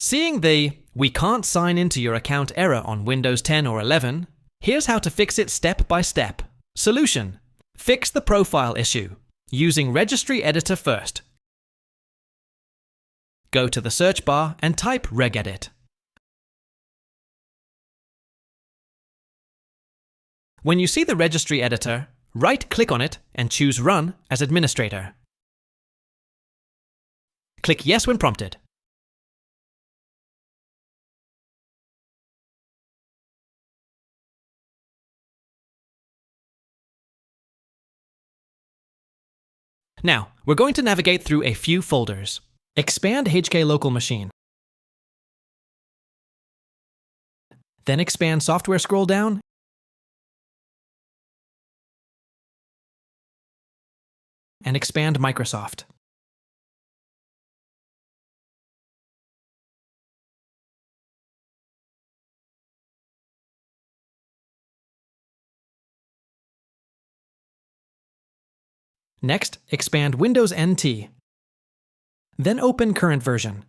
Seeing the "we can't sign into your account" error on Windows 10 or 11, here's how to fix it step by step. Solution: fix the profile issue using Registry Editor first. Go to the search bar and type regedit. When you see the Registry Editor, right-click on it and choose Run as administrator. Click Yes when prompted. Now, we're going to navigate through a few folders. Expand HK Local Machine. Then expand Software scroll down and expand Microsoft. Next, expand Windows NT. Then open Current Version.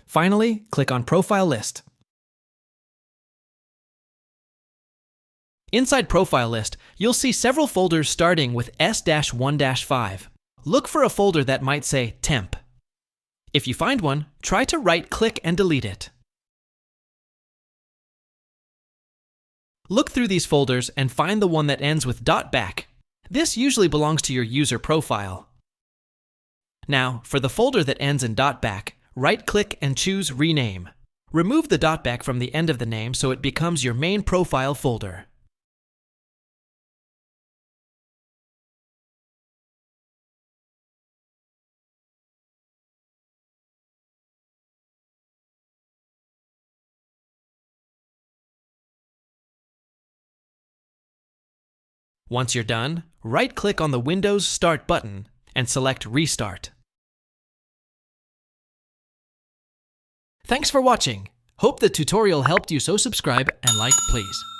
Finally, click on Profile List. Inside Profile List, you'll see several folders starting with S-1-5. Look for a folder that might say Temp. If you find one, try to right-click and delete it. Look through these folders and find the one that ends with .back. This usually belongs to your user profile. Now, for the folder that ends in .back, right-click and choose Rename. Remove the .back from the end of the name so it becomes your main profile folder. Once you're done, right-click on the Windows Start button and select Restart. Thanks for watching. Hope the tutorial helped you, so subscribe and like, please.